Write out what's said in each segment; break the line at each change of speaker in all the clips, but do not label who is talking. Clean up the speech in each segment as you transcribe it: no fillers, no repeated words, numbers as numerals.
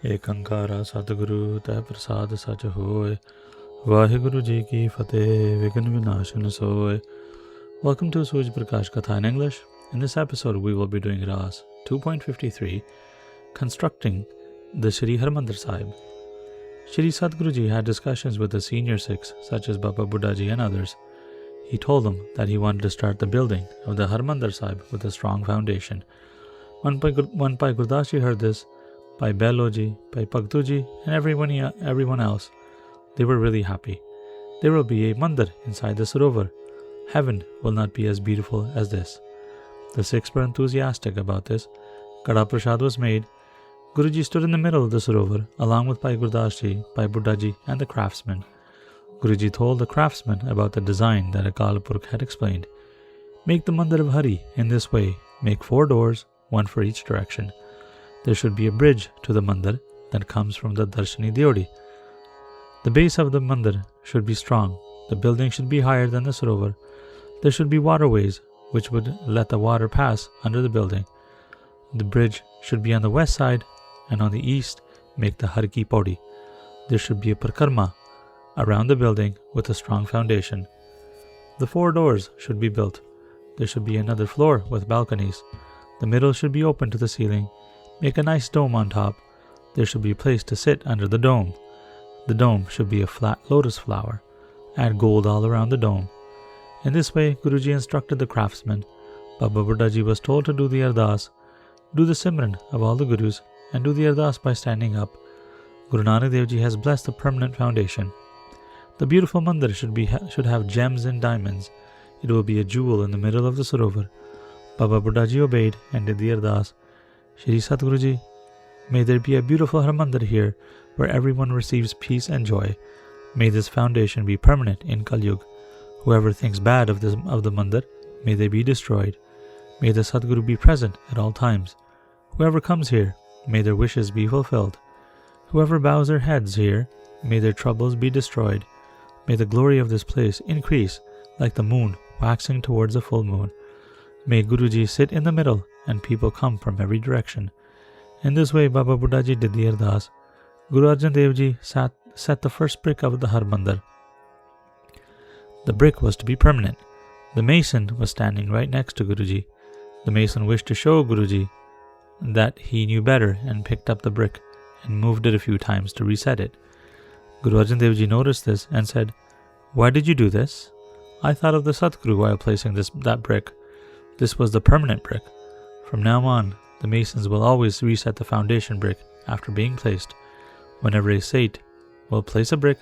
ਏਕੰਕਾਰਾ ਸਤਿਗੁਰੂ ਤੈ ਪ੍ਰਸਾਦ ਸਚ ਹੋਏ Waheguru ji ki fateh, Vighan Vinashan soy. Welcome to Suraj Prakash Katha in English. In this episode, we will be doing Raas 2.53, Constructing the Shri Harmandhir Sahib. Shri Sadguru ji had discussions with the senior Sikhs, such as Baba Buddha ji and others. He told them that he wanted to start the building of the Harmandhir Sahib with a strong foundation. When Bhai Gurdas ji heard this, Bhai Bello ji, Bhai Bhagtu ji, and everyone else, they were really happy. There will be a mandir inside the Sarovar. Heaven will not be as beautiful as this. The Sikhs were enthusiastic about this. Gurupurshotam was made. Guruji stood in the middle of the Sarovar, along with Bhai Gurdas ji, Bhai Buddha ji, and the craftsmen. Guruji told the craftsmen about the design that Akal Purkh had explained. Make the mandir of Hari in this way. Make 4 doors, 1 for each direction. There should be a bridge to the mandir that comes from the Darshani Deodi. The base of the mandir should be strong. The building should be higher than the Sarovar. There should be waterways which would let the water pass under the building. The bridge should be on the west side, and on the east make the Har Ki Paudi. There should be a parkarma around the building with a strong foundation. The 4 doors should be built. There should be another floor with balconies. The middle should be open to the ceiling. Make a nice dome on top. There should be a place to sit under the dome. The dome should be a flat lotus flower. Add gold all around the dome. In this way, Guruji instructed the craftsmen. Baba Buddha ji was told to do the ardas, do the Simran of all the Gurus, and do the ardas by standing up. Guru Nanak Dev ji has blessed the permanent foundation. The beautiful mandir should have gems and diamonds. It will be a jewel in the middle of the Sarovar. Baba Buddha ji obeyed and did the ardas. Shri Satguru ji, may there be a beautiful Harmandir here, where everyone receives peace and joy. May this foundation be permanent in Kal Yug. Whoever thinks bad of the mandir, may they be destroyed. May the Sadguru be present at all times. Whoever comes here, may their wishes be fulfilled. Whoever bows their heads here, may their troubles be destroyed. May the glory of this place increase like the moon waxing towards the full moon. May Guruji sit in the middle and people come from every direction. In this way, Baba Buddha ji did the ardas. Guru Arjan Dev ji set the first brick of the Harmandir. The brick was to be permanent. The mason was standing right next to Guruji. The mason wished to show Guruji that he knew better and picked up the brick and moved it a few times to reset it. Guru Arjan Dev ji noticed this and said, "Why did you do this?" "I thought of the Satguru while placing that brick. This was the permanent brick. From now on, the masons will always reset the foundation brick after being placed. Whenever a Sate will place a brick,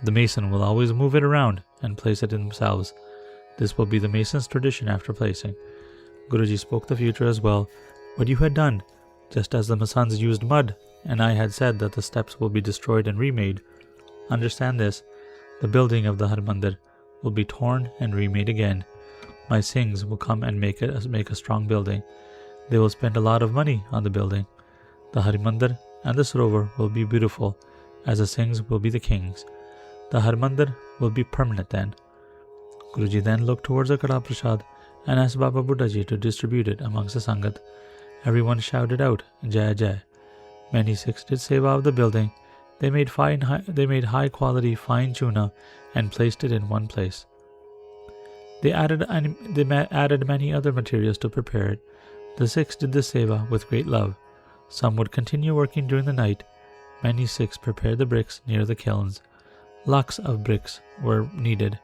the mason will always move it around and place it themselves. This will be the mason's tradition after placing." Guruji spoke the future as well. What you had done, just as the masons used mud, and I had said that the steps will be destroyed and remade. Understand this, the building of the Harmandir will be torn and remade again. My Singhs will come and make a strong building. They will spend a lot of money on the building. The Harmandir and the Sarovar will be beautiful, as the Singhs will be the kings. The Harmandir will be permanent then. Guruji then looked towards the Gurupurshotam and asked Baba Buddha ji to distribute it amongst the Sangat. Everyone shouted out, "Jai Jai." Many Sikhs did Seva of the building. They made high quality fine chuna and placed it in one place. They added many other materials to prepare it. The Sikhs did the Seva with great love. Some would continue working during the night. Many Sikhs prepared the bricks near the kilns. Lakhs of bricks were needed.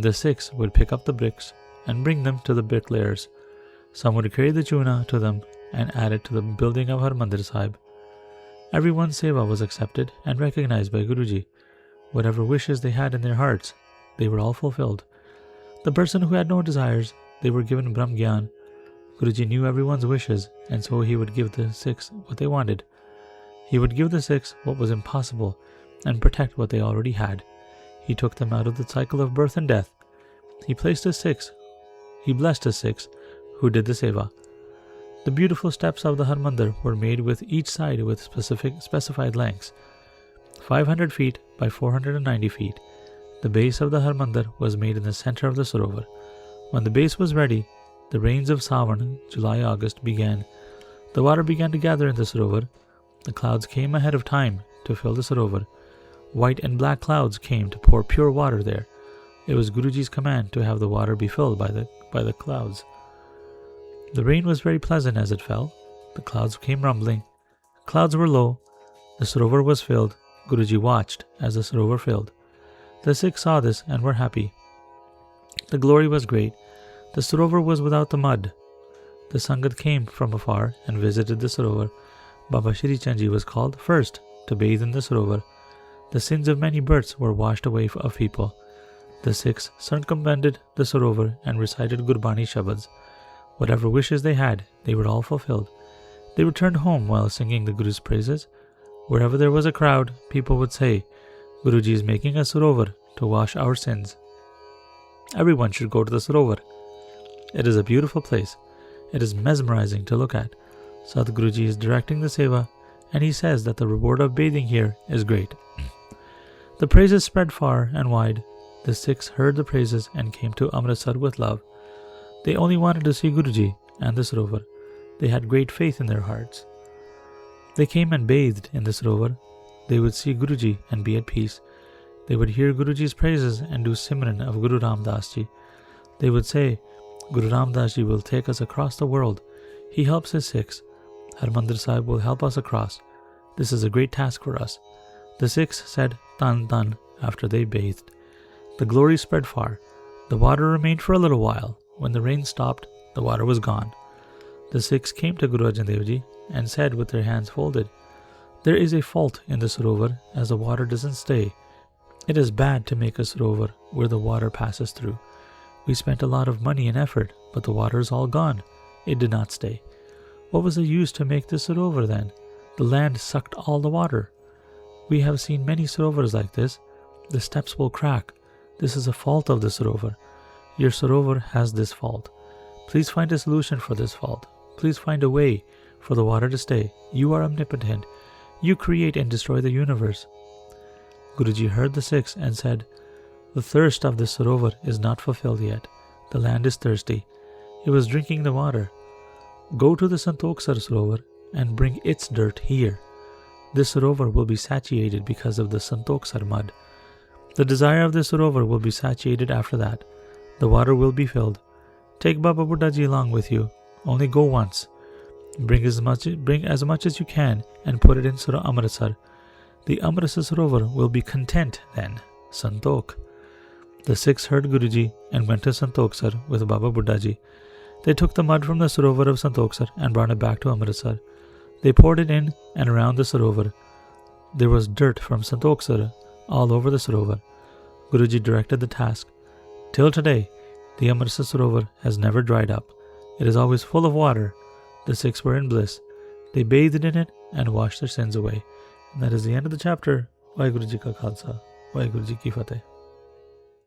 The Sikhs would pick up the bricks and bring them to the bricklayers. Some would carry the chuna to them and add it to the building of Harmandhir Sahib. Everyone's Seva was accepted and recognized by Guruji. Whatever wishes they had in their hearts, they were all fulfilled. The person who had no desires, they were given Brahm Gyaan. Guruji knew everyone's wishes, and so he would give the Sikhs what they wanted. He would give the Sikhs what was impossible and protect what they already had. He took them out of the cycle of birth and death. He blessed the Sikhs who did the Seva. The beautiful steps of the Harmandir were made with each side with specified lengths, 500 feet by 490 feet. The base of the Harmandir was made in the center of the Sarovar. When the base was ready, the rains of Sawan, July-August, began. The water began to gather in the Sarovar. The clouds came ahead of time to fill the Sarovar. White and black clouds came to pour pure water there. It was Guruji's command to have the water be filled by the clouds. The rain was very pleasant as it fell. The clouds came rumbling. Clouds were low. The Sarovar was filled. Guruji watched as the Sarovar filled. The Sikhs saw this and were happy. The glory was great. The Sarovar was without the mud. The Sangat came from afar and visited the Sarovar. Baba Shri Chandji was called first to bathe in the Sarovar. The sins of many births were washed away of people. The Sikhs circumvented the Sarovar and recited Gurbani Shabads. Whatever wishes they had, they were all fulfilled. They returned home while singing the Guru's praises. Wherever there was a crowd, people would say, Guruji is making a Sarovar to wash our sins. Everyone should go to the Sarovar. It is a beautiful place. It is mesmerizing to look at. Sadhguruji is directing the Seva, and he says that the reward of bathing here is great. The praises spread far and wide. The Sikhs heard the praises and came to Amritsar with love. They only wanted to see Guruji and the Sarovar. They had great faith in their hearts. They came and bathed in the Sarovar. They would see Guruji and be at peace. They would hear Guruji's praises and do Simran of Guru Ram Das Ji. They would say, Guru Ram Das Ji will take us across the world. He helps his Sikhs. Harmandhir Sahib will help us across. This is a great task for us. The Sikhs said, Tan Tan, after they bathed. The glory spread far. The water remained for a little while. When the rain stopped, the water was gone. The Sikhs came to Guru Arjan Dev Ji and said with their hands folded, There is a fault in the Sarovar as the water doesn't stay. It is bad to make a Sarovar where the water passes through. We spent a lot of money and effort, but the water is all gone. It did not stay. What was the use to make this Sarovar then? The land sucked all the water. We have seen many Sarovars like this. The steps will crack. This is a fault of the Sarovar. Your Sarovar has this fault. Please find a solution for this fault. Please find a way for the water to stay. You are omnipotent. You create and destroy the universe. Guruji heard the Sikhs and said, The thirst of this Sarovar is not fulfilled yet. The land is thirsty. It was drinking the water. Go to the Santoksar Sarovar and bring its dirt here. This Sarovar will be satiated because of the Santoksar mud. The desire of the Sarovar will be satiated after that. The water will be filled. Take Baba Buddha Ji along with you. Only go once. Bring as much as you can and put it in Amritsar. The Amritsar Sarovar will be content then. Santok. The Sikhs heard Guruji and went to Santoksar with Baba Buddha Ji. They took the mud from the Sarovar of Santoksar and brought it back to Amritsar. They poured it in and around the Sarovar. There was dirt from Santoksar all over the Sarovar. Guruji directed the task. Till today, the Amritsar Sarovar has never dried up. It is always full of water. The Sikhs were in bliss. They bathed in it and washed their sins away. And that is the end of the chapter. Waheguru Ji Ka Khalsa. Waheguru Ji Ki Fateh.